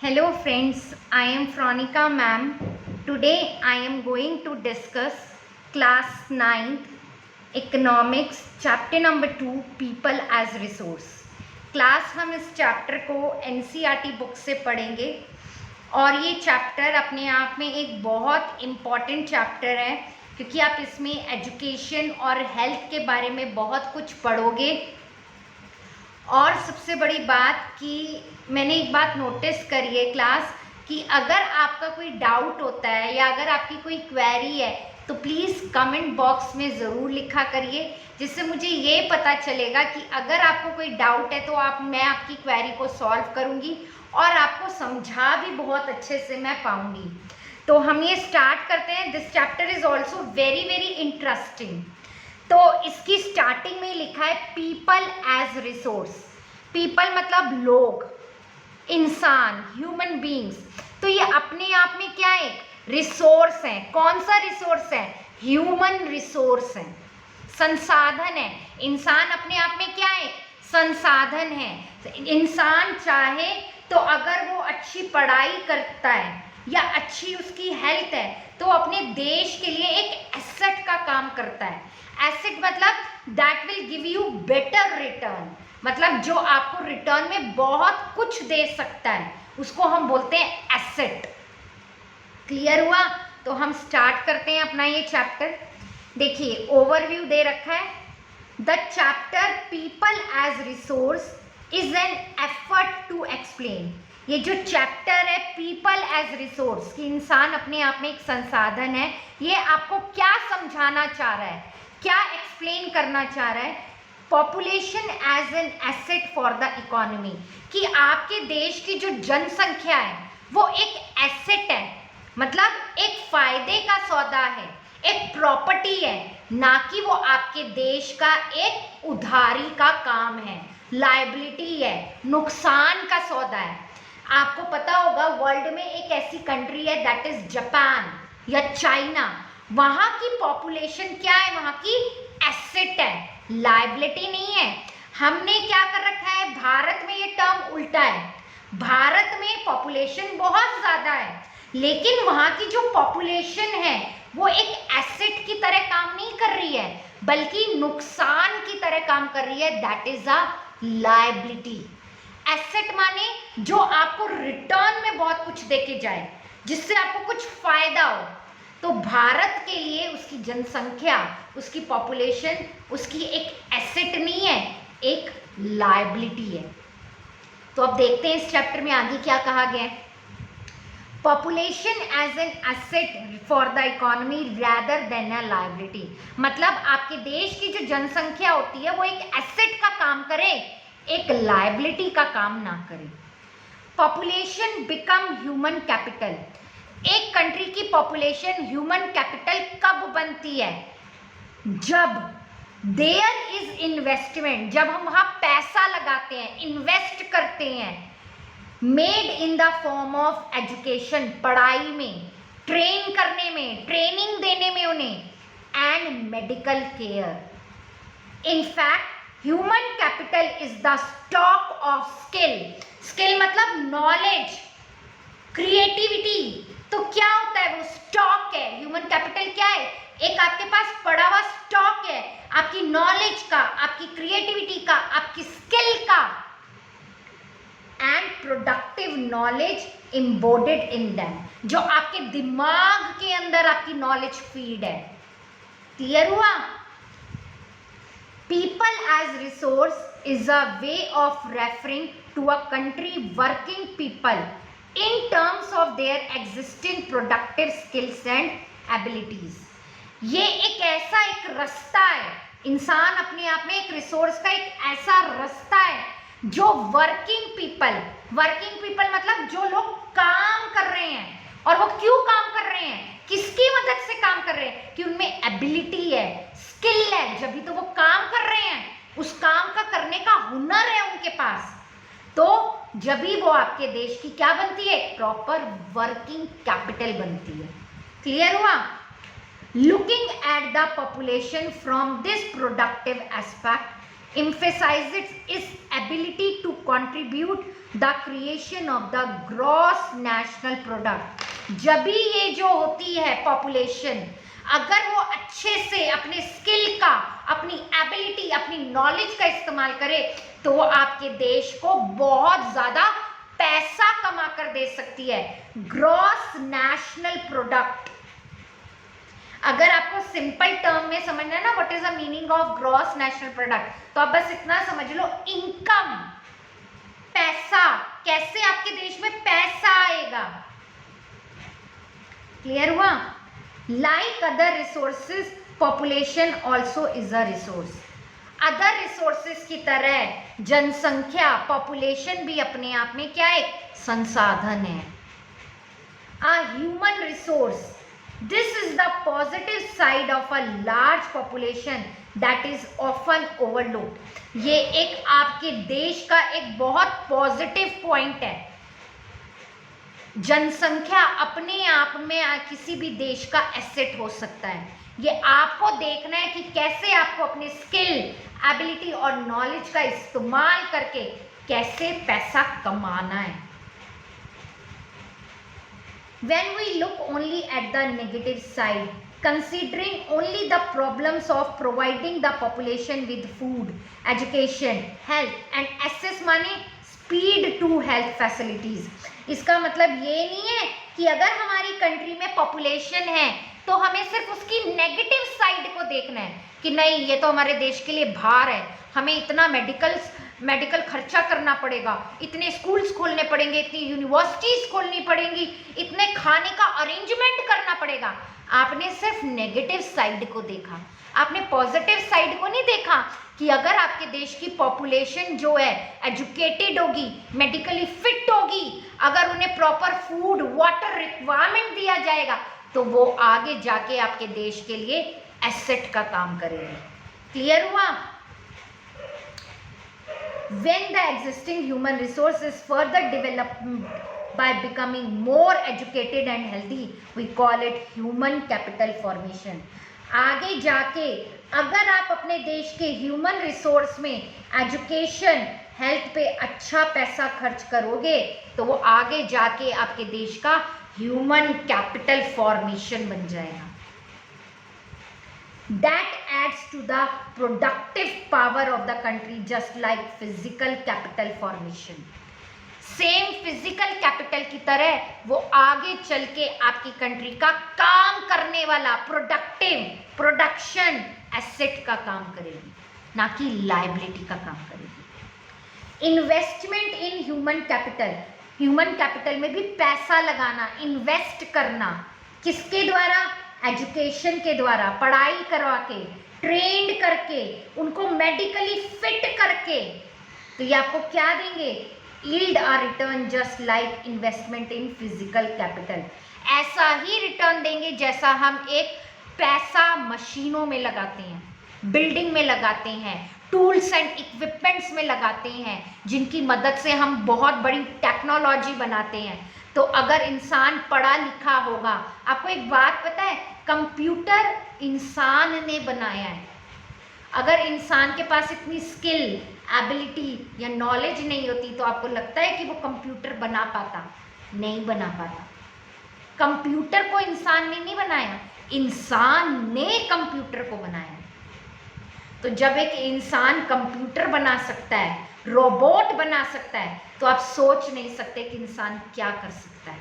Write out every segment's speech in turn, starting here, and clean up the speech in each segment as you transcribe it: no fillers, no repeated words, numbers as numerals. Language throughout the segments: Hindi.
Hello friends, I am Fronica ma'am. Today I am going to discuss class 9th economics chapter number 2 people as resource. Class हम इस चैप्टर को NCERT बुक से पढ़ेंगे और ये चैप्टर अपने आप में एक बहुत इम्पॉर्टेंट चैप्टर है क्योंकि आप इसमें एजुकेशन और हेल्थ के बारे में बहुत कुछ पढ़ोगे। और सबसे बड़ी बात कि मैंने एक बात नोटिस करी है क्लास कि अगर आपका कोई डाउट होता है या अगर आपकी कोई क्वेरी है तो प्लीज़ कमेंट बॉक्स में ज़रूर लिखा करिए, जिससे मुझे ये पता चलेगा कि अगर आपको कोई डाउट है तो मैं आपकी क्वेरी को सॉल्व करूँगी और आपको समझा भी बहुत अच्छे से मैं पाऊँगी। तो हम ये स्टार्ट करते हैं। This chapter is also very very interesting. तो इसकी स्टार्टिंग में लिखा है पीपल एज रिसोर्स। पीपल मतलब लोग, इंसान, ह्यूमन बीइंग्स। तो ये अपने आप में क्या है? रिसोर्स है। कौन सा रिसोर्स है? ह्यूमन रिसोर्स है, संसाधन है। इंसान अपने आप में क्या है? संसाधन है। इंसान चाहे तो अगर वो अच्छी पढ़ाई करता है या अच्छी उसकी हेल्थ है तो अपने देश के लिए एक एसेट का काम करता है। एसेट मतलब that will give you better return, मतलब जो आपको रिटर्न में बहुत कुछ दे सकता है, उसको हम बोलते हैं एसेट। क्लियर हुआ? तो हम स्टार्ट करते हैं अपना ये चैप्टर। देखिए ओवरव्यू दे रखा है। The chapter people as resource is an effort to explain. ये जो चैप्टर है पीपल एज रिसोर्स कि इंसान अपने आप में एक संसाधन है, ये आपको क्या समझाना चाह रहा है, क्या एक्सप्लेन करना चाह रहा है? Population as an asset for the economy, कि आपके देश की जो जनसंख्या है वो एक एसेट है, मतलब एक फायदे का सौदा है, एक प्रॉपर्टी है, ना कि वो आपके देश का एक उधारी का काम है, लायबिलिटी है, नुकसान का सौदा है। आपको पता होगा वर्ल्ड में एक ऐसी कंट्री है दैट इज जापान या चाइना। वहां की पॉपुलेशन क्या है? वहां की एसेट है, लायबिलिटी नहीं है। हमने क्या कर रखा है? भारत में ये टर्म उल्टा है। भारत में पॉपुलेशन बहुत ज्यादा है लेकिन वहां की जो पॉपुलेशन है वो एक एसेट की तरह काम नहीं कर रही है, बल्कि नुकसान की तरह काम कर रही है। That is a liability. Asset माने जो आपको रिटर्न में बहुत कुछ देके जाए, जिससे आपको कुछ फायदा हो। तो भारत के लिए उसकी जनसंख्या, उसकी पॉपुलेशन, उसकी एक एसेट नहीं है, एक लायबिलिटी है। तो अब देखते हैं इस चैप्टर में आगे क्या कहा गया है। Population as an asset for the economy rather than a liability, मतलब आपके देश की जो जनसंख्या होती है वो एक एसेट का काम करे, एक लायबिलिटी का काम ना करे। Population become human capital. एक कंट्री की पॉपुलेशन ह्यूमन कैपिटल कब बनती है? जब देयर इज इन्वेस्टमेंट, जब हम वहां पैसा लगाते हैं, इन्वेस्ट करते हैं, made in the form of education, पढ़ाई में, ट्रेन करने में, ट्रेनिंग देने में उन्हें, and medical care. In fact human capital is the stock of skill. Skill मतलब नॉलेज, क्रिएटिविटी। तो क्या होता है? वो स्टॉक है। ह्यूमन कैपिटल क्या है? एक आपके पास पड़ा हुआ स्टॉक है, आपकी नॉलेज का, आपकी क्रिएटिविटी का, आपकी स्किल का, and productive knowledge embedded in them, जो आपके दिमाग के अंदर आपकी नॉलेज फीड है। क्लियर हुआ? People as resource is a way of referring to a country working people in terms of their existing productive skills and abilities। ये एक रास्ता है, इंसान अपने आप में एक रिसोर्स का एक ऐसा रास्ता है जो वर्किंग पीपल मतलब जो लोग काम कर रहे हैं। और वो क्यों काम कर रहे हैं? किसकी मदद से काम कर रहे हैं? कि उनमें एबिलिटी है, स्किल है, जब भी तो वो काम कर रहे हैं, उस काम का करने का हुनर है उनके पास। तो जब भी वो आपके देश की क्या बनती है? प्रॉपर वर्किंग कैपिटल बनती है। क्लियर हुआ? Looking at the population from this productive aspect, emphasizes its ability to contribute the creation of the gross national product. जब भी ये जो होती है पॉपुलेशन, अगर वो अच्छे से अपने स्किल का, अपनी एबिलिटी, अपनी नॉलेज का इस्तेमाल करे तो वो आपके देश को बहुत ज्यादा पैसा कमा कर दे सकती है। ग्रॉस नेशनल प्रोडक्ट, अगर आपको सिंपल टर्म में समझना है ना what is the meaning of gross national product, तो आप बस इतना समझ लो, इनकम, पैसा, कैसे आपके देश में पैसा आएगा। क्लियर हुआ? Like other resources, population also is a resource. Other resources की तरह जनसंख्या, पॉपुलेशन भी अपने आप में क्या है? संसाधन है। A human resource, this is the positive side of a large population that is often overlooked. ये एक आपके देश का एक बहुत पॉजिटिव पॉइंट है। जनसंख्या अपने आप में किसी भी देश का एसेट हो सकता है। ये आपको देखना है कि कैसे आपको अपने स्किल, एबिलिटी और नॉलेज का इस्तेमाल करके कैसे पैसा कमाना है। When we look only at the negative side, considering only the problems of providing the population with food, education, health and access माने speed to health facilities, इसका मतलब ये नहीं है कि अगर हमारी कंट्री में पॉपुलेशन है तो हमें सिर्फ उसकी नेगेटिव साइड को देखना है कि नहीं ये तो हमारे देश के लिए भार है, हमें इतना मेडिकल खर्चा करना पड़ेगा, इतने स्कूल्स खोलने पड़ेंगे, इतनी यूनिवर्सिटीज खोलनी पड़ेंगी, इतने खाने का अरेंजमेंट करना पड़ेगा। आपने सिर्फ नेगेटिव साइड को देखा, आपने पॉजिटिव साइड को नहीं देखा कि अगर आपके देश की पॉपुलेशन जो है एजुकेटेड होगी, मेडिकली फिट होगी, अगर उन्हें प्रॉपर फूड, वाटर रिक्वायरमेंट दिया जाएगा तो वो आगे जाके आपके देश के लिए एसेट का काम करेंगे। क्लियर हुआ? When the existing human resource is further developed by becoming more educated and healthy, we call it human capital formation. आगे जाके अगर आप अपने देश के ह्यूमन रिसोर्स में एजुकेशन, हेल्थ पे अच्छा पैसा खर्च करोगे तो वो आगे जाके आपके देश का ह्यूमन कैपिटल फॉर्मेशन बन जाएगा। That adds to the productive power of the country, just like physical capital formation. Same physical capital की तरह वो आगे चल के आपकी कंट्री का काम करने वाला प्रोडक्शन एसेट का काम करेगी, ना कि लायबिलिटी का काम करेगी। Investment in human capital, human capital में भी पैसा लगाना, इन्वेस्ट करना, किसके द्वारा? एजुकेशन के द्वारा, पढ़ाई करवा के, ट्रेंड करके, उनको मेडिकली फिट करके, तो ये आपको क्या देंगे? Yield a return just like investment in physical capital. ऐसा ही रिटर्न देंगे जैसा हम एक पैसा मशीनों में लगाते हैं, बिल्डिंग में लगाते हैं, टूल्स एंड इक्विपमेंट्स में लगाते हैं, जिनकी मदद से हम बहुत बड़ी टेक्नोलॉजी बनाते हैं। तो अगर इंसान पढ़ा लिखा होगा, आपको एक बात पता है, कंप्यूटर इंसान ने बनाया है। अगर इंसान के पास इतनी स्किल, एबिलिटी या नॉलेज नहीं होती तो आपको लगता है कि वो कंप्यूटर बना पाता? नहीं बना पाता। कंप्यूटर को इंसान ने नहीं बनाया, इंसान ने कंप्यूटर को बनाया। तो जब एक इंसान कंप्यूटर बना सकता है, रोबोट बना सकता है, तो आप सोच नहीं सकते कि इंसान क्या कर सकता है।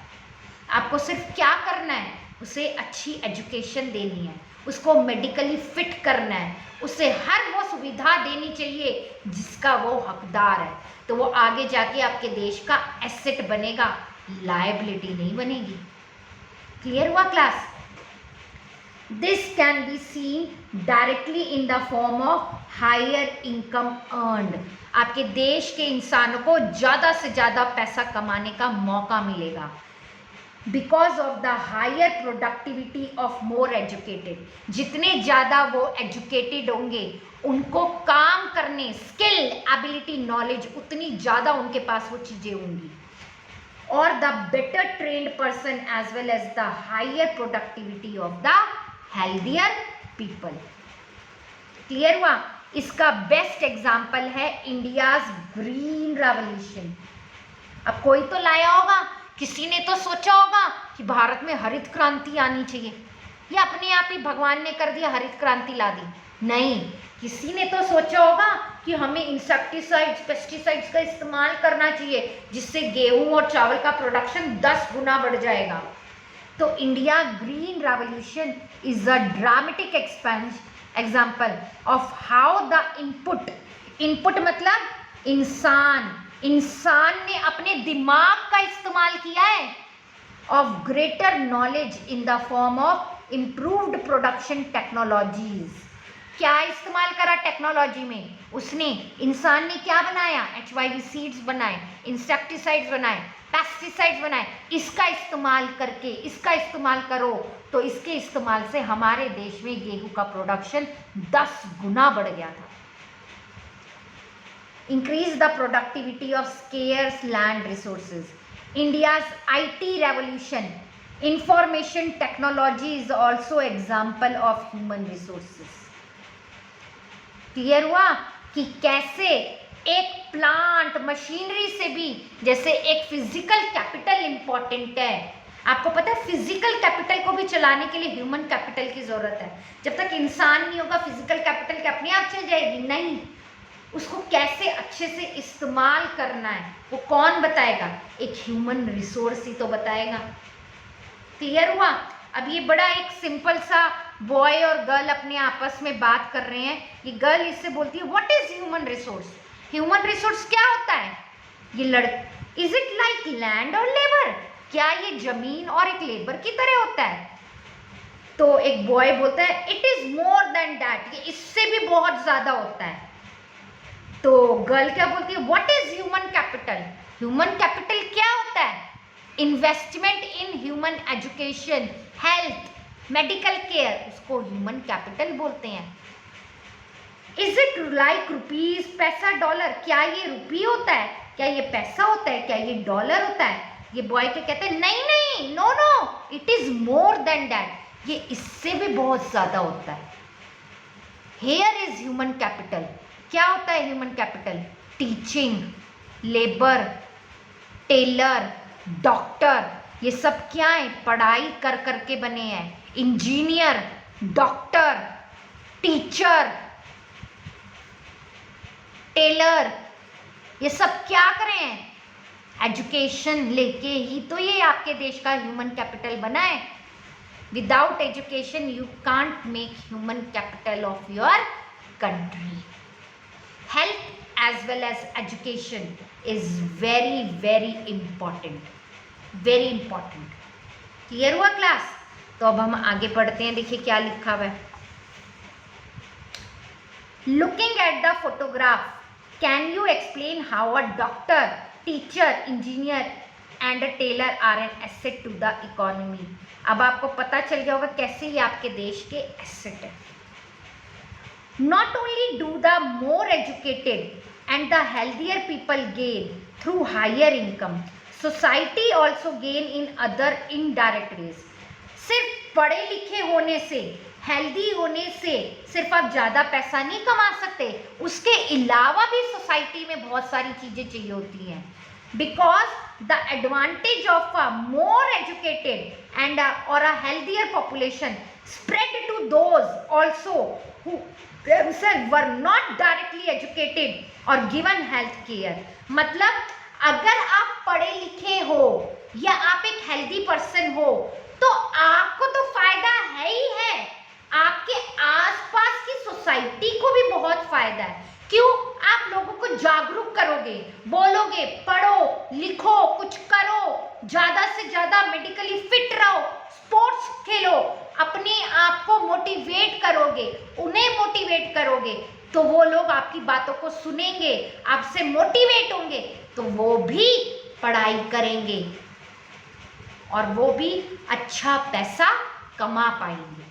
आपको सिर्फ क्या करना है? उसे अच्छी एजुकेशन देनी है, उसको मेडिकली फिट करना है, उसे हर वो सुविधा देनी चाहिए जिसका वो हकदार है, तो वो आगे जाके आपके देश का एसेट बनेगा, लायबिलिटी नहीं बनेगी। क्लियर हुआ class? This can be seen directly in the form of higher income earned. आपके देश के इंसानों को ज़्यादा से ज़्यादा पैसा कमाने का मौका मिलेगा because of the higher productivity of more educated. जितने ज़्यादा वो educated होंगे, उनको काम करने, स्किल, एबिलिटी, नॉलेज, उतनी ज़्यादा उनके पास वो चीज़ें होंगी। और the better trained person as well as the higher productivity of the healthier people. Clear हुआ? इसका बेस्ट एग्जाम्पल है इंडियाज ग्रीन रेवोल्यूशन। अब कोई तो लाया होगा, किसी ने तो सोचा होगा कि भारत में हरित क्रांति आनी चाहिए, या अपने आप ही भगवान ने कर दिया, हरित क्रांति ला दी। नहीं, किसी ने तो सोचा होगा कि हमें इंसेक्टिसाइड्स, पेस्टिसाइड्स का इस्तेमाल करना चाहिए, जिससे गेहूं और चावल का प्रोडक्शन 10 गुना बढ़ जाएगा। तो India green revolution is a dramatic example of how the input मतलब इंसान ने अपने दिमाग का इस्तेमाल किया है, of greater knowledge in the form of improved production technologies. क्या इस्तेमाल करा टेक्नोलॉजी में? उसने, इंसान ने क्या बनाया? HYV सीड्स बनाए, इंसेक्टिसाइड्स बनाए, पेस्टिसाइड्स बनाए। इसका इस्तेमाल करके, इसका इस्तेमाल करो तो इसके इस्तेमाल से हमारे देश में गेहूं का प्रोडक्शन 10 गुना बढ़ गया था। Increase the productivity of scarce land resources. India's IT revolution, information technology is also example of human resources. Clear हुआ कि कैसे एक प्लांट मशीनरी से भी, जैसे एक फिजिकल कैपिटल इंपॉर्टेंट है। आपको पता है फिजिकल कैपिटल को भी चलाने के लिए ह्यूमन कैपिटल की जरूरत है। जब तक इंसान नहीं होगा फिजिकल कैपिटल क्या अपने आप चल जाएगी? नहीं, उसको कैसे अच्छे से इस्तेमाल करना है वो कौन बताएगा? एक ह्यूमन रिसोर्स ही तो बताएगा। क्लियर हुआ? अब ये बड़ा एक सिंपल सा बॉय और गर्ल अपने आपस में बात कर रहे हैं। ये गर्ल इससे बोलती है what is human resource? Human resource क्या होता है? ये इज इट लाइक लैंड और लेबर? क्या ये जमीन और एक लेबर की तरह होता है? तो एक बॉय बोलता है it is more than that, ये इससे भी बहुत ज्यादा होता है। तो गर्ल क्या बोलती है what is human capital? Human capital क्या होता है? Investment in human education, health, medical care, उसको ह्यूमन कैपिटल बोलते हैं। इज इट लाइक रुपीज, पैसा, डॉलर? क्या ये रुपी होता है? क्या ये पैसा होता है? क्या ये डॉलर होता है? ये बॉय के कहते हैं नहीं नहीं, no no, it is more than that, ये इससे भी बहुत ज्यादा होता है। Here is human capital. क्या होता है human capital? Teaching, labour, tailor, doctor, ये सब क्या है? पढ़ाई कर करके बने हैं। इंजीनियर, डॉक्टर, टीचर, टेलर, ये सब क्या कर रहे हैं? एजुकेशन लेके ही तो ये आपके देश का ह्यूमन कैपिटल बना है। Without education you can't make human capital of your country. Health as well as education is very very important, very important. Clear हुआ क्लास? तो अब हम आगे पढ़ते हैं। देखिए क्या लिखा हुआ है। Looking at the photograph, can you explain how a doctor, teacher, engineer and a tailor are an asset to the economy? अब आपको पता चल गया होगा कैसे ये आपके देश के एसेट है। Not only do the more educated and the healthier people gain through higher income, society also gain in other indirect ways. सिर्फ पढ़े लिखे होने से, हेल्दी होने से सिर्फ आप ज़्यादा पैसा नहीं कमा सकते, उसके अलावा भी सोसाइटी में बहुत सारी चीज़ें चाहिए होती हैं। Because the advantage of a more educated and or a healthier population spread to those also who themselves were not directly educated or given health care. मतलब अगर आप पढ़े लिखे हो या आप एक हेल्दी पर्सन हो तो आपको तो फायदा है ही है, आपके आसपास की सोसाइटी को भी बहुत फायदा है। क्यों? आप लोगों को जागरूक करोगे, बोलोगे पढ़ो लिखो कुछ करो, ज्यादा से ज्यादा मेडिकली फिट रहो, स्पोर्ट्स खेलो, अपने आप को मोटिवेट करोगे, उन्हें मोटिवेट करोगे तो वो लोग आपकी बातों को सुनेंगे, आपसे मोटिवेट होंगे, तो वो भी पढ़ाई करेंगे और वो भी अच्छा पैसा कमा पाएंगे।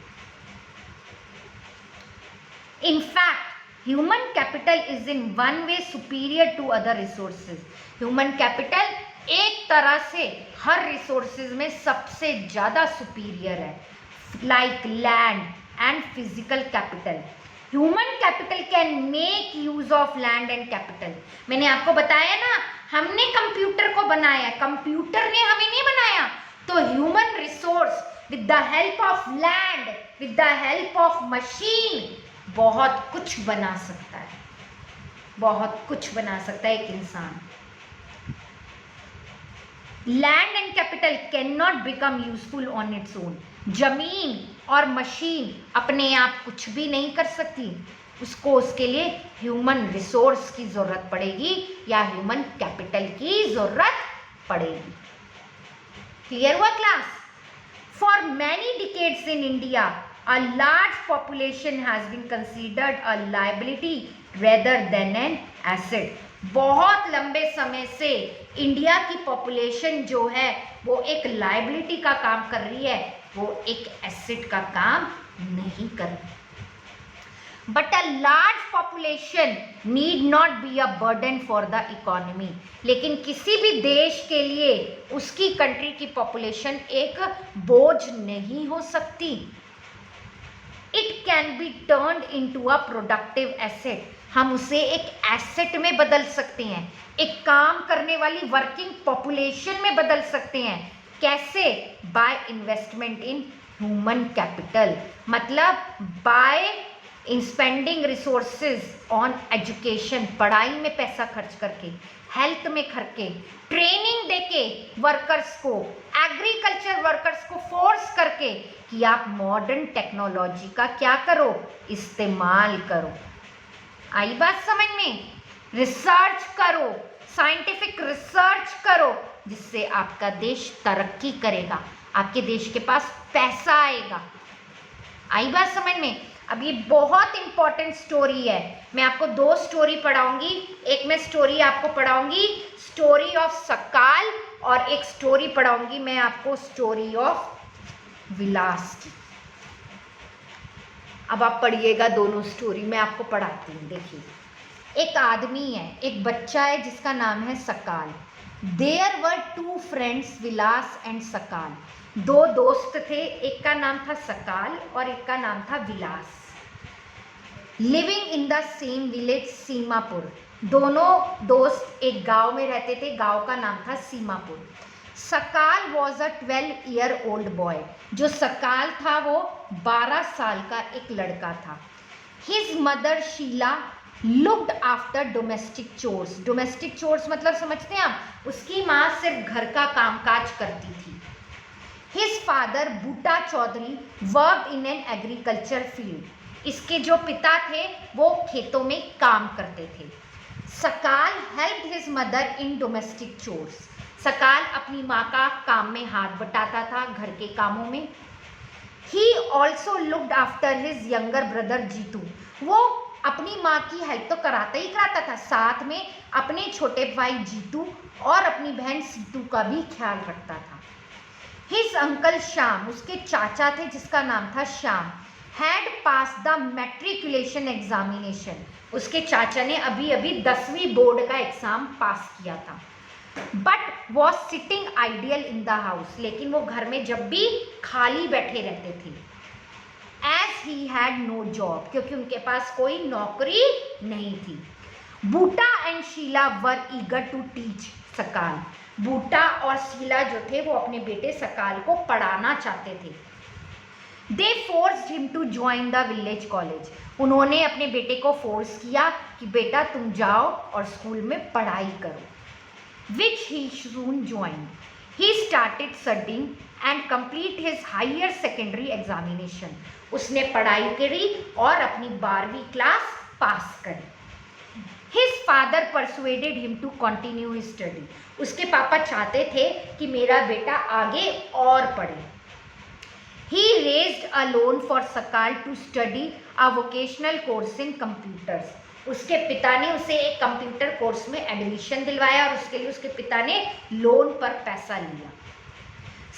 In fact, human capital is in one way superior to other resources. Human capital एक तरह से हर resources में सबसे ज़्यादा superior है, like land and physical capital. Human capital can make use of land and capital. मैंने आपको बताया ना, हमने कंप्यूटर को बनाया, कंप्यूटर ने हमें नहीं बनाया। तो human resource with the help of land, with the help of machine बहुत कुछ बना सकता है, बहुत कुछ बना सकता है एक इंसान। Land and capital can not become useful on its own. जमीन और मशीन अपने आप कुछ भी नहीं कर सकती, उसको उसके लिए ह्यूमन रिसोर्स की जरूरत पड़ेगी या ह्यूमन कैपिटल की जरूरत पड़ेगी। क्लियर हुआ class? For many decades in India a large population has been considered a liability rather than an asset। बहुत लंबे समय से इंडिया की पॉपुलेशन जो है वो एक लाइबिलिटी का काम कर रही है, वो एक एसेट का काम नहीं कर रही। But a large population need not be a burden for the economy. लेकिन किसी भी देश के लिए उसकी कंट्री की पॉपुलेशन एक बोझ नहीं हो सकती। It can be turned into a productive asset. हम उसे एक एसेट में बदल सकते हैं, एक काम करने वाली वर्किंग पॉपुलेशन में बदल सकते हैं। कैसे? By investment in human capital, मतलब by in spending resources on education, पढ़ाई में पैसा खर्च करके, हेल्थ में खर्चे, ट्रेनिंग देके वर्कर्स को, एग्रीकल्चर वर्कर्स को फोर्स करके कि आप मॉडर्न टेक्नोलॉजी का क्या करो, इस्तेमाल करो। आई बात समझ में? रिसर्च करो, साइंटिफिक रिसर्च करो, जिससे आपका देश तरक्की करेगा, आपके देश के पास पैसा आएगा। आई बात समझ में? अब ये बहुत इंपॉर्टेंट स्टोरी है, मैं आपको दो स्टोरी पढ़ाऊंगी। एक मैं स्टोरी आपको पढ़ाऊंगी स्टोरी ऑफ सकाल, और एक स्टोरी पढ़ाऊंगी मैं आपको स्टोरी ऑफ विलास की। अब आप पढ़िएगा दोनों स्टोरी, मैं आपको पढ़ाती हूँ। देखिए, एक आदमी है, एक बच्चा है जिसका नाम है Sakal. There were two friends, Vilas and Sakal. दो दोस्त थे, एक का नाम था सकाल और एक का नाम था Vilas. Living in the same village Seemapur. दोनों दोस्त एक गांव में रहते थे, गांव का नाम था सीमापुर। सकाल was a 12-year old boy. जो सकाल था वो 12 साल का एक लड़का था। His mother Sheela looked after domestic chores. Domestic chores मतलब समझते हैं आप? उसकी माँ सिर्फ घर का कामकाज करती थी। His father Buta Chaudhary worked in an agriculture field. इसके जो पिता थे वो खेतों में काम करते थे। सकाल helped his mother in domestic chores. सकाल अपनी माँ का काम में हाथ बटाता था, घर के कामों में। He also looked after his younger brother Jeetu. वो अपनी माँ की हेल्प तो कराता ही कराता था, साथ में अपने छोटे भाई जीतू और अपनी बहन सीतू का भी ख्याल रखता था। हिज अंकल श्याम, उसके चाचा थे जिसका नाम था Shyam, had pass the matriculation examination. उसके चाचा ने अभी अभी 10वीं बोर्ड का एग्जाम पास किया था। But was sitting ideal in the house. लेकिन वो घर में जब भी खाली बैठे रहते थे। As he had no job, क्योंकि उनके पास कोई नौकरी नहीं थी। Boota and Sheela were eager to teach Sakal. Boota और शीला जो थे वो अपने बेटे सकाल को पढ़ाना चाहते थे। They forced him to join the village college. उन्होंने अपने बेटे को फोर्स किया कि बेटा तुम जाओ और स्कूल में पढ़ाई करो। Which he soon join. He started studying and complete his higher secondary examination. उसने पढ़ाई करी और अपनी 12वीं क्लास पास करी। His father persuaded him to continue his study। उसके पापा चाहते थे कि मेरा बेटा आगे और पढ़े। He raised a loan for Sakal to study a vocational course in computers। उसके पिता ने उसे एक कंप्यूटर कोर्स में एडमिशन दिलवाया और उसके लिए उसके पिता ने लोन पर पैसा लिया।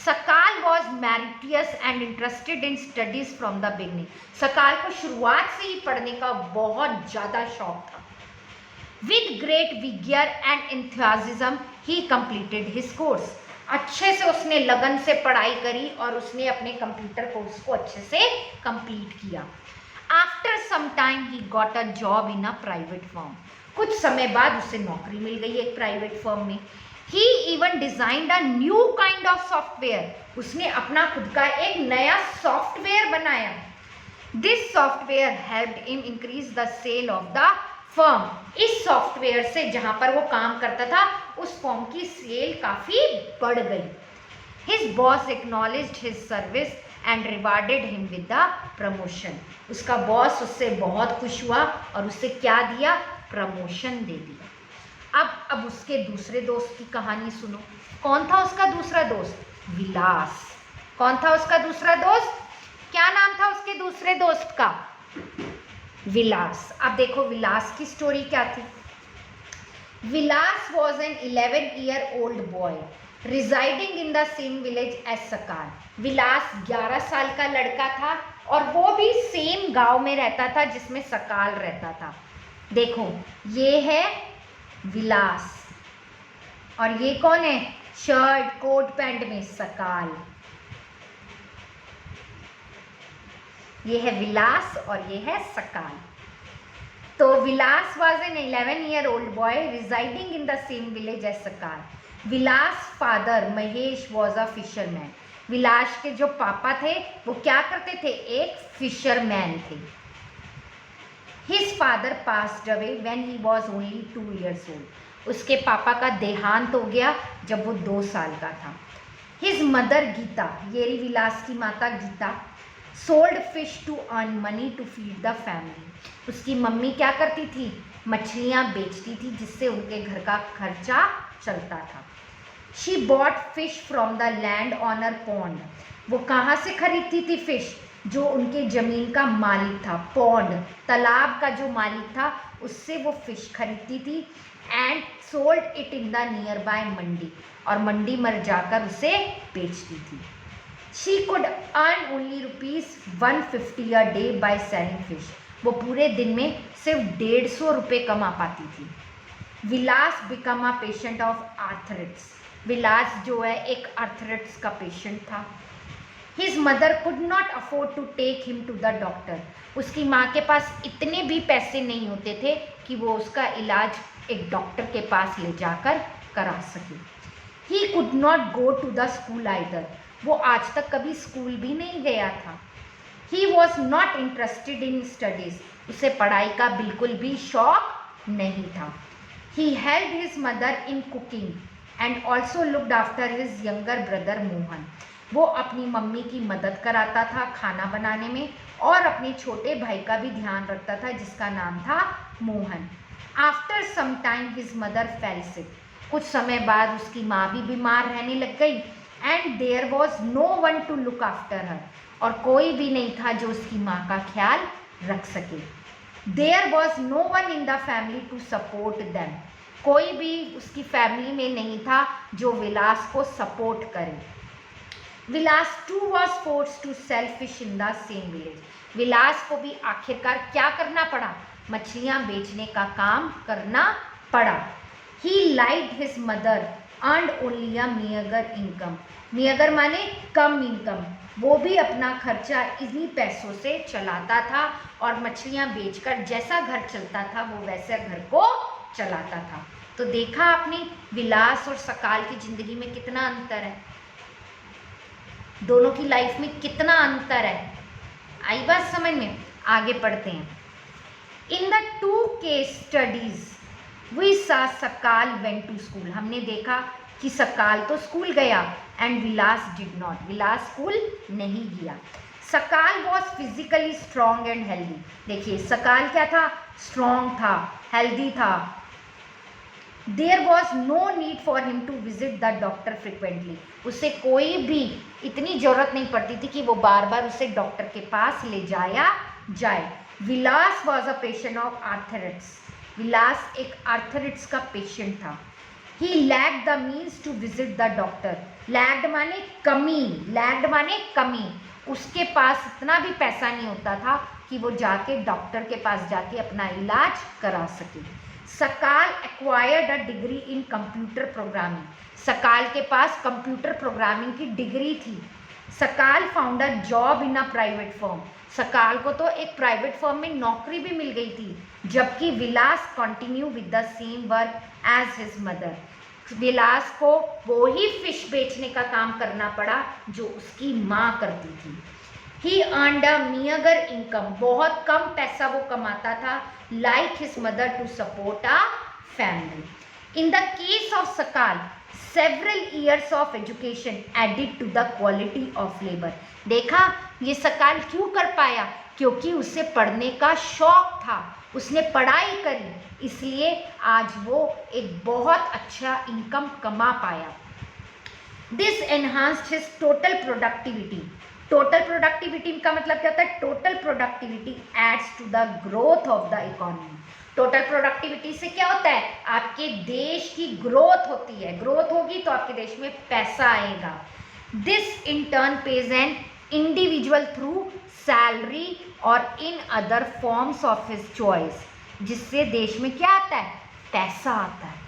Sakal was meritorious and interested in studies from the beginning. Sakal को शुरुआत से ही पढ़ने का बहुत ज़्यादा शौक था। With great vigor and enthusiasm, he completed his course। अच्छे से उसने लगन से पढ़ाई करी और उसने अपने कंप्यूटर कोर्स को अच्छे से कंप्लीट किया। After some time he got a job in a private firm. कुछ समय बाद उसे नौकरी मिल गई एक प्राइवेट फर्म में। He even designed a new kind of software, उसने अपना खुद का एक नया सॉफ्टवेयर बनाया। This software helped him increase the sale of the firm. इस सॉफ्टवेयर से जहां पर वो काम करता था उस फर्म की सेल काफी बढ़ गई। His boss acknowledged his service and rewarded him with the promotion. उसका बॉस उससे बहुत खुश हुआ और उसे क्या दिया? प्रमोशन दे दिया। अब उसके दूसरे दोस्त की कहानी सुनो। कौन था उसका दूसरा दोस्त? विलास। कौन था उसका दूसरा दोस्त? क्या नाम था उसके दूसरे दोस्त का? विलास। अब देखो विलास की स्टोरी क्या थी। Vilas was an 11-year-old boy residing in the same village as Sakal. Vilas 11 साल का लड़का था और वो भी सेम गांव में रहता था जिसमें सकाल रहता था। देखो ये है विलास और ये कौन है? शर्ट कोट पैंट में सकाल। ये है विलास और ये है सकाल। तो Vilas was an 11-year-old boy residing in the same village as Sakal. Vilas father Mahesh was a fisherman. Vilas के जो पापा थे वो क्या करते थे? एक फिशरमैन थे। His father passed away when he was only 2 years old। उसके पापा का देहांत हो गया जब वो 2 साल का था। हिज मदर गीता, ये रही विलास की माता Geeta, sold fish to earn money to feed the family. उसकी मम्मी क्या करती थी? मछलियाँ बेचती थी जिससे उनके घर का खर्चा चलता था। She bought fish from the land owner pond. वो कहाँ से खरीदती थी फिश? जो उनके ज़मीन का मालिक था, पॉन्ड तालाब का जो मालिक था उससे वो फिश खरीदती थी। And sold it in the nearby mandi, और मंडी में जाकर उसे बेचती थी। She could earn only ₹150 a day by selling fish. वो पूरे दिन में सिर्फ 150 रुपये कमा पाती थी। Vilas become a patient of arthritis. Vilas जो है एक आर्थराइटिस का पेशेंट था। His mother could not afford to take him to the doctor. उसकी माँ के पास इतने भी पैसे नहीं होते थे कि वो उसका इलाज एक डॉक्टर के पास ले जाकर करा सके। He could not go to the school either. वो आज तक कभी स्कूल भी नहीं गया था। He was not interested in studies. उसे पढ़ाई का बिल्कुल भी शौक नहीं था। He help his mother in cooking and also looked after his younger brother Mohan. वो अपनी मम्मी की मदद कराता था खाना बनाने में और अपने छोटे भाई का भी ध्यान रखता था जिसका नाम था Mohan. After some time his mother fell sick. कुछ समय बाद उसकी माँ भी बीमार रहने लग गई। And there was no one to look after her. और कोई भी नहीं था जो उसकी माँ का ख्याल रख सके। There was no one in the family to support them. कोई भी उसकी फैमिली में नहीं था जो विलास को सपोर्ट करे। Vilas too was force to sell fish in the same village. Vilas को भी आखिरकार क्या करना पड़ा? मछलियाँ बेचने का काम करना पड़ा। He like his mother earned only a meagre income. Meagre माने कम इनकम। वो भी अपना खर्चा इन्हीं पैसों से चलाता था और मछलियाँ बेचकर जैसा घर चलता था वो वैसे घर को चलाता था। तो देखा आपने विलास और सकाल की ज़िंदगी में कितना अंतर है, दोनों की लाइफ में कितना अंतर है। आई बात समझ में? आगे पढ़ते हैं। In the 2 case studies we saw Sakal went to school. हमने देखा कि सकाल तो स्कूल गया and Vilas did not. Vilas school नहीं गया। Sakal was physically strong and healthy. देखिए सकाल क्या था? स्ट्रॉन्ग था, हेल्दी था। There was no need for him to visit the doctor frequently. उसे कोई भी इतनी ज़रूरत नहीं पड़ती थी कि वो बार बार उसे डॉक्टर के पास ले जाया जाए। Vilas was a patient of arthritis. Vilas एक आर्थराइटिस का पेशेंट था। He lacked the means to visit the doctor. Lacked माने कमी, लैक्ड माने कमी। उसके पास इतना भी पैसा नहीं होता था कि वो जाके डॉक्टर के पास जाके अपना इलाज करा सके। सकाल acquired a degree in computer programming. सकाल के पास कंप्यूटर प्रोग्रामिंग की डिग्री थी। सकाल found a job in a private firm. सकाल को तो एक प्राइवेट फर्म में नौकरी भी मिल गई थी, जबकि Vilas continue with the same work as his mother. Vilas को वो ही फिश बेचने का काम करना पड़ा जो उसकी माँ करती थी। He earned a meagre income, बहुत कम पैसा वो कमाता था, like his mother to support a family. In the case of Sakal, several years of education added to the quality of labor। देखा ये सकाल क्यों कर पाया? क्योंकि उसे पढ़ने का शौक था, उसने पढ़ाई करी, इसलिए आज वो एक बहुत अच्छा इनकम कमा पाया। This enhanced his total productivity. Total productivity का मतलब क्या होता है? Total productivity adds to the growth of the economy. Total productivity से क्या होता है? आपके देश की ग्रोथ होती है, ग्रोथ होगी तो आपके देश में पैसा आएगा। This in turn pays an individual through salary और in other forms of his choice, जिससे देश में क्या आता है? पैसा आता है।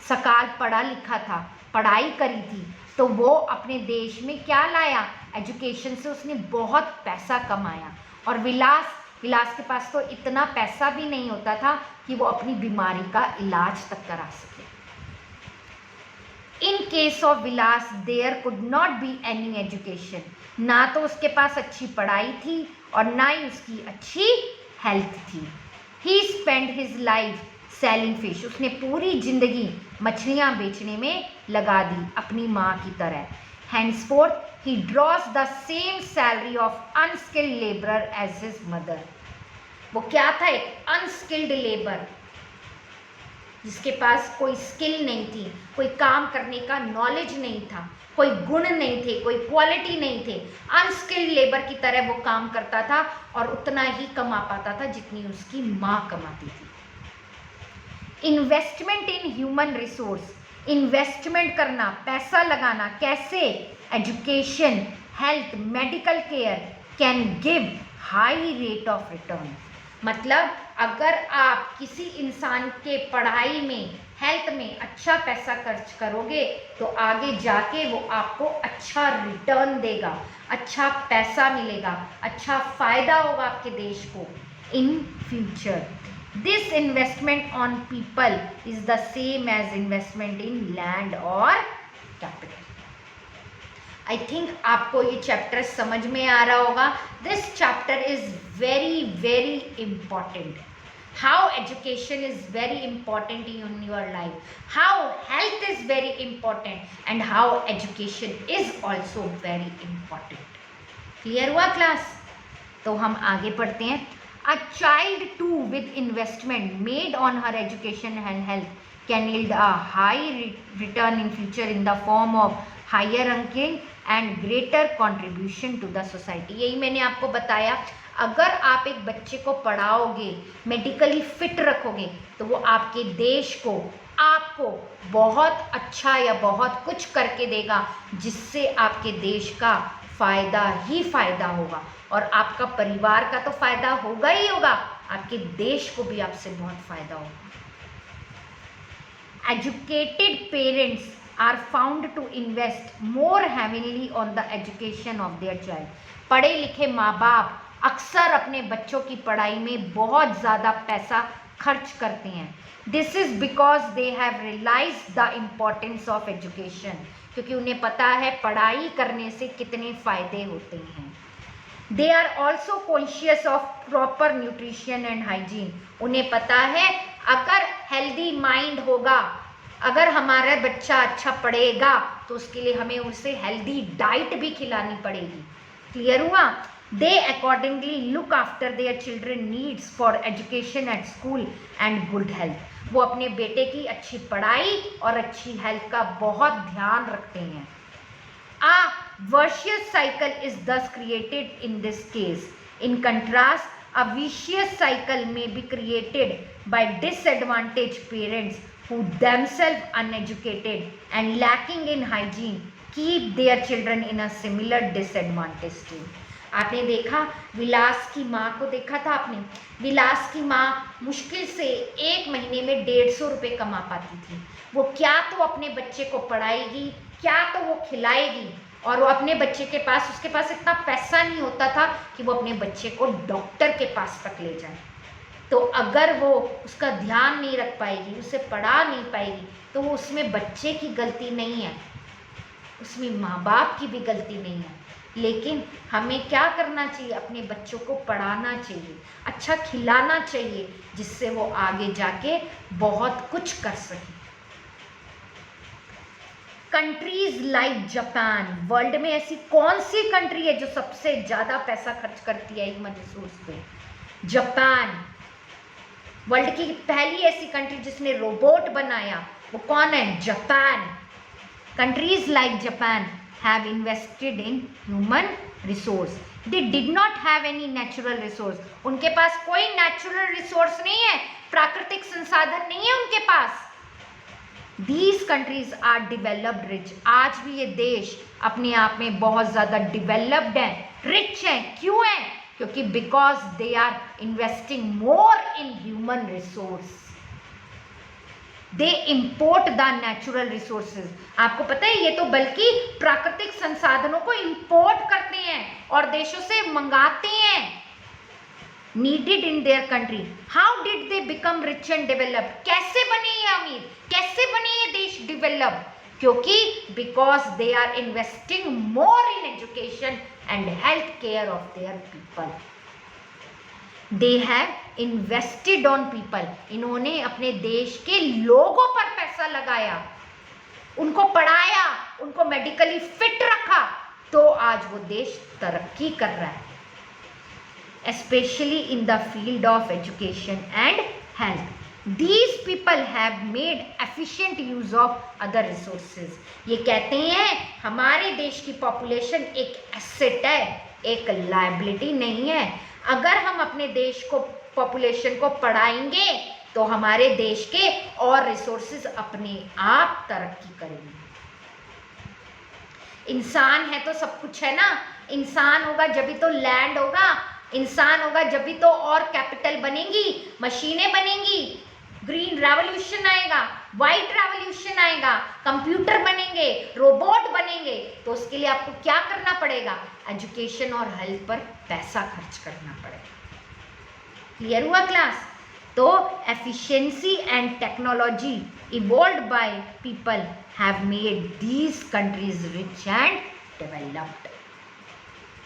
सकाल पढ़ा लिखा था, पढ़ाई करी थी, तो वो अपने देश में क्या लाया? एजुकेशन से उसने बहुत पैसा कमाया। और विलास के पास तो इतना पैसा भी नहीं होता था कि वो अपनी बीमारी का इलाज तक करा सके। In case of Vilas there could not be any education. ना तो उसके पास अच्छी पढ़ाई थी और ना ही उसकी अच्छी हेल्थ थी। He spend his life selling fish. उसने पूरी जिंदगी मछलियाँ बेचने में लगा दी, अपनी माँ की तरह। Henceforth, he draws the same salary of unskilled laborer as his mother। वो क्या था? एक अनस्किल्ड लेबर, जिसके पास कोई स्किल नहीं थी, कोई काम करने का नॉलेज नहीं था, कोई गुण नहीं थे, कोई क्वालिटी नहीं थे। अनस्किल्ड लेबर की तरह वो काम करता था और उतना ही कमा पाता था जितनी उसकी माँ कमाती थी। Investment in human resource. Investment करना, पैसा लगाना, कैसे? Education, health, medical care can give high rate of return. मतलब अगर आप किसी इंसान के पढ़ाई में, हेल्थ में अच्छा पैसा खर्च करोगे तो आगे जाके वो आपको अच्छा रिटर्न देगा, अच्छा पैसा मिलेगा, अच्छा फायदा होगा आपके देश को in future. This investment on people is the same as investment in land or capital। I think आपको ये चैप्टर समझ में आ रहा होगा। This chapter is very important। How education is very important in your life, how health is very important, and how education is also very important। Clear हुआ क्लास? तो हम आगे पढ़ते हैं। A child too with investment made on her education and health can yield a high return in future in the form of higher ranking and greater contribution to the society। यही मैंने आपको बताया, अगर आप एक बच्चे को पढ़ाओगे, मेडिकली फिट रखोगे, तो वो आपके देश को, आपको बहुत अच्छा या बहुत कुछ करके देगा, जिससे आपके देश का फ़ायदा ही फ़ायदा होगा और आपका परिवार का तो फ़ायदा होगा ही होगा, आपके देश को भी आपसे बहुत फ़ायदा होगा। Educated parents are found to invest more heavily on the education of their child. पढ़े लिखे माँ बाप अक्सर अपने बच्चों की पढ़ाई में बहुत ज़्यादा पैसा खर्च करते हैं। This is because they have realised the importance of education, क्योंकि उन्हें पता है पढ़ाई करने से कितने फ़ायदे होते हैं। They are also conscious of proper nutrition and hygiene. उन्हें पता है अगर हेल्दी माइंड होगा, अगर हमारा बच्चा अच्छा पढ़ेगा तो उसके लिए हमें उसे हेल्दी डाइट भी खिलानी पड़ेगी। क्लियर हुआ? They accordingly look after their children needs for education at school and good health. वो अपने बेटे की अच्छी पढ़ाई और अच्छी हेल्थ का बहुत ध्यान रखते हैं। A virtuous cycle is thus created in this case। In contrast, a vicious cycle may be created by disadvantaged parents who themselves uneducated and lacking in hygiene keep their children in a similar disadvantaged state। आपने देखा विलास की माँ को, देखा था आपने? विलास की माँ मुश्किल से एक महीने में 150 रुपये कमा पाती थी। वो क्या तो अपने बच्चे को पढ़ाएगी, क्या तो वो खिलाएगी, और वो अपने बच्चे के पास, उसके पास इतना पैसा नहीं होता था कि वो अपने बच्चे को डॉक्टर के पास तक ले जाए। तो अगर वो उसका ध्यान नहीं रख पाएगी, उसे पढ़ा नहीं पाएगी, तो वो उसमें बच्चे की गलती नहीं है, उसमें माँ बाप की भी गलती नहीं है। लेकिन हमें क्या करना चाहिए, अपने बच्चों को पढ़ाना चाहिए, अच्छा खिलाना चाहिए, जिससे वो आगे जाके बहुत कुछ कर सके। कंट्रीज लाइक जापान, वर्ल्ड में ऐसी कौन सी कंट्री है जो सबसे ज्यादा पैसा खर्च करती है ह्यूमन रिसोर्स पे? जापान। वर्ल्ड की पहली ऐसी कंट्री जिसने रोबोट बनाया वो कौन है? Japan. Countries like Japan have invested in human resource. They did not have any natural resource. उनके पास कोई natural resource नहीं है, प्राकृतिक संसाधन नहीं है उनके पास। These countries are developed rich. आज भी ये देश अपने आप में बहुत ज़्यादा developed हैं, rich हैं। क्यों हैं? क्योंकि because they are investing more in human resource. They import the natural resources. आपको पता है ये तो बल्कि प्राकृतिक संसाधनों को इम्पोर्ट करते हैं और देशों से मंगाते हैं, needed in their country. How did they become rich and develop? कैसे बने ये अमीर, कैसे बने ये देश डेवलप? क्योंकि because they are investing more in education and health care of their people. They have invested on people. इन्होंने अपने देश के लोगों पर पैसा लगाया, उनको पढ़ाया, उनको मेडिकली फिट रखा, तो आज वो देश तरक्की कर रहा है, especially in the field of education and health. These people have made efficient use of other resources. ये कहते हैं हमारे देश की पॉपुलेशन एक एसेट है, एक लायबिलिटी नहीं है। अगर हम अपने देश को, पॉपुलेशन को पढ़ाएंगे तो हमारे देश के और रिसोर्सेज अपने आप तरक्की करेंगे। इंसान है तो सब कुछ है ना, इंसान होगा जब भी तो लैंड होगा, इंसान होगा जब भी तो और कैपिटल बनेगी, मशीनें बनेंगी, ग्रीन रेवोल्यूशन आएगा, व्हाइट रेवोल्यूशन आएगा, कंप्यूटर बनेंगे, रोबोट बनेंगे। तो उसके लिए आपको क्या करना पड़ेगा? एजुकेशन और हेल्थ पर पैसा खर्च करना पड़ेगा। क्लियर हुआ क्लास? तो efficiency and technology evolved by people have made these countries rich and developed.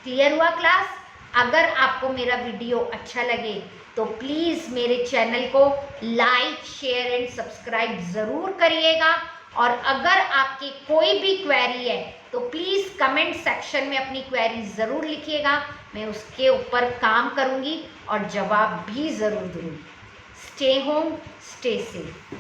Clear हुआ क्लास? अगर आपको मेरा वीडियो अच्छा लगे तो प्लीज़ मेरे चैनल को लाइक, शेयर एंड सब्सक्राइब ज़रूर करिएगा। और अगर आपकी कोई भी क्वेरी है तो प्लीज़ कमेंट सेक्शन में अपनी क्वेरी ज़रूर लिखिएगा, मैं उसके ऊपर काम करूँगी और जवाब भी ज़रूर दूँगी। Stay home, stay safe.